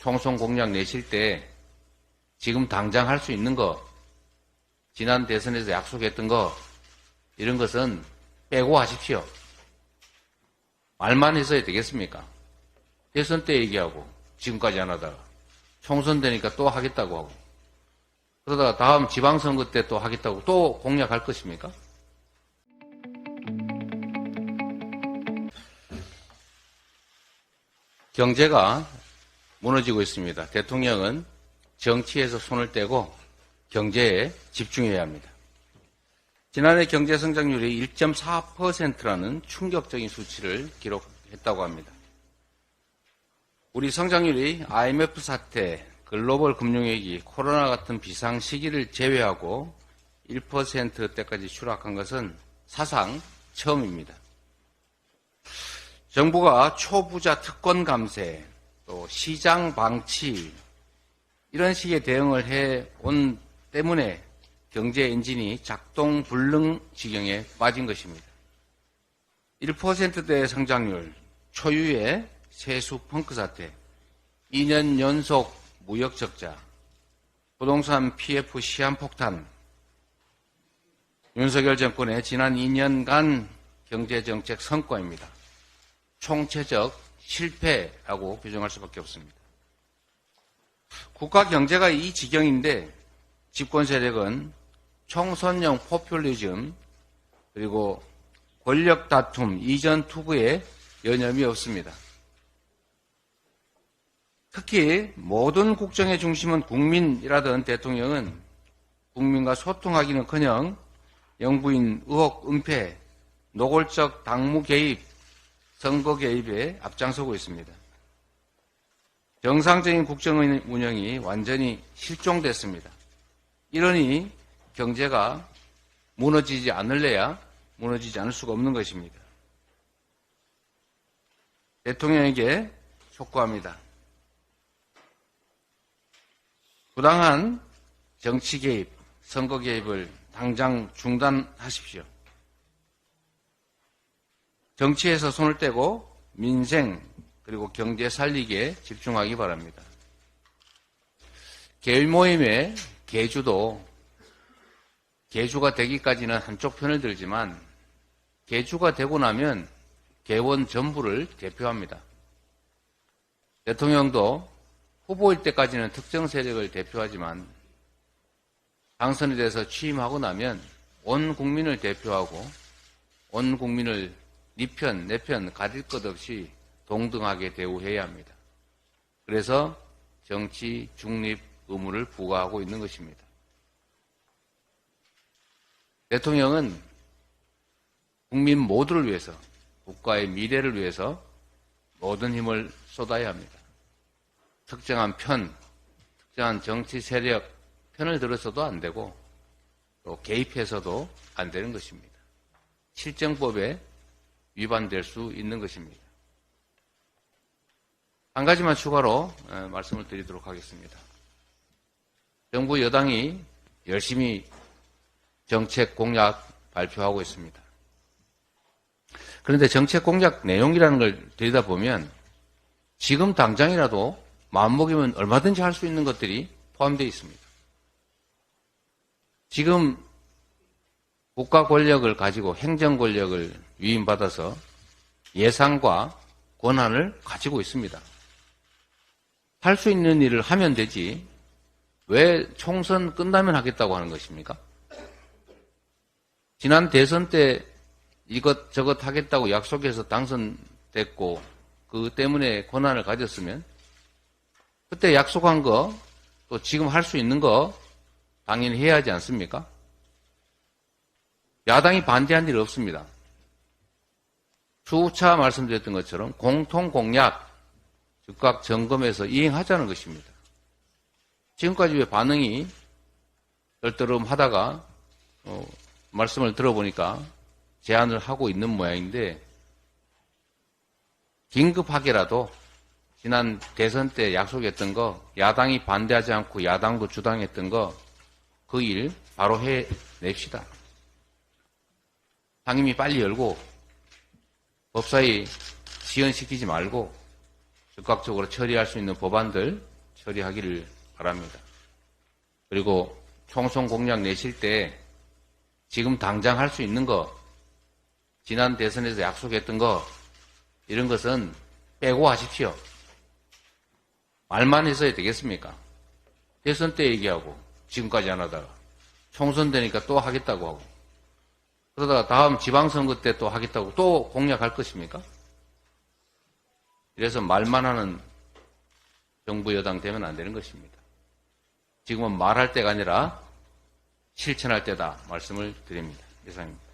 총선 공약 내실 때 지금 당장 할 수 있는 거, 지난 대선에서 약속했던 거, 이런 것은 빼고 하십시오. 말만 해서야 되겠습니까? 대선 때 얘기하고 지금까지 안 하다가 총선 되니까 또 하겠다고 하고 그러다가 다음 지방선거 때 또 하겠다고 또 공약할 것입니까? 경제가 무너지고 있습니다. 대통령은 정치에서 손을 떼고 경제에 집중해야 합니다. 지난해 경제 성장률이 1.4%라는 충격적인 수치를 기록했다고 합니다. 우리 성장률이 IMF 사태, 글로벌 금융위기, 코로나 같은 비상 시기를 제외하고 1%대까지 추락한 것은 사상 처음입니다. 정부가 초부자 특권 감세, 또 시장 방치, 이런 식의 대응을 해온 때문에 경제 엔진이 작동 불능 지경에 빠진 것입니다. 1%대 성장률, 초유의 세수 펑크 사태, 2년 연속 무역 적자, 부동산 PF 시한폭탄, 윤석열 정권의 지난 2년간 경제정책 성과입니다. 총체적 실패라고 규정할 수밖에 없습니다. 국가 경제가 이 지경인데 집권 세력은 총선용 포퓰리즘 그리고 권력 다툼, 이전 투구에 여념이 없습니다. 특히 모든 국정의 중심은 국민이라던 대통령은 국민과 소통하기는커녕 영부인 의혹 은폐, 노골적 당무 개입, 선거 개입에 앞장서고 있습니다. 정상적인 국정 운영이 완전히 실종됐습니다. 이러니 경제가 무너지지 않을래야 무너지지 않을 수가 없는 것입니다. 대통령에게 촉구합니다. 부당한 정치 개입, 선거 개입을 당장 중단하십시오. 정치에서 손을 떼고 민생 그리고 경제 살리기에 집중하기 바랍니다. 계율 모임의 개주도 개주가 되기까지는 한쪽 편을 들지만 개주가 되고 나면 개원 전부를 대표합니다. 대통령도 후보일 때까지는 특정 세력을 대표하지만 당선이 돼서 취임하고 나면 온 국민을 대표하고 온 국민을 네 편, 내 편 가릴 것 없이 동등하게 대우해야 합니다. 그래서 정치 중립 의무를 부과하고 있는 것입니다. 대통령은 국민 모두를 위해서, 국가의 미래를 위해서 모든 힘을 쏟아야 합니다. 특정한 편, 특정한 정치 세력 편을 들어서도 안 되고 또 개입해서도 안 되는 것입니다. 실정법에 위반될 수 있는 것입니다. 한 가지만 추가로 말씀을 드리도록 하겠습니다. 정부 여당이 열심히 정책 공약 발표하고 있습니다. 그런데 정책 공약 내용이라는 걸 들여다보면 지금 당장이라도 마음먹으면 얼마든지 할 수 있는 것들이 포함되어 있습니다. 지금 국가 권력을 가지고 행정 권력을 위임받아서 예산과 권한을 가지고 있습니다. 할 수 있는 일을 하면 되지 왜 총선 끝나면 하겠다고 하는 것입니까? 지난 대선 때 이것저것 하겠다고 약속해서 당선됐고 그 때문에 권한을 가졌으면 그때 약속한 거 또 지금 할 수 있는 거 당연히 해야 하지 않습니까? 야당이 반대한 일 없습니다. 수차 말씀드렸던 것처럼 공통공약 즉각 점검해서 이행하자는 것입니다. 지금까지 왜 반응이 떨떠름하다가 말씀을 들어보니까 제안을 하고 있는 모양인데 긴급하게라도 지난 대선 때 약속했던 거 야당이 반대하지 않고 야당도 주당했던 거 그 일 바로 해냅시다. 상임위 빨리 열고 법사위 지연시키지 말고 즉각적으로 처리할 수 있는 법안들 처리하기를 바랍니다. 그리고 총선 공약 내실 때 지금 당장 할 수 있는 거, 지난 대선에서 약속했던 거, 이런 것은 빼고 하십시오. 말만 해서야 되겠습니까? 대선 때 얘기하고 지금까지 안 하다가 총선 되니까 또 하겠다고 하고 그러다가 다음 지방선거 때 또 하겠다고 또 공약할 것입니까? 이래서 말만 하는 정부 여당 되면 안 되는 것입니다. 지금은 말할 때가 아니라 실천할 때다 말씀을 드립니다. 이상입니다.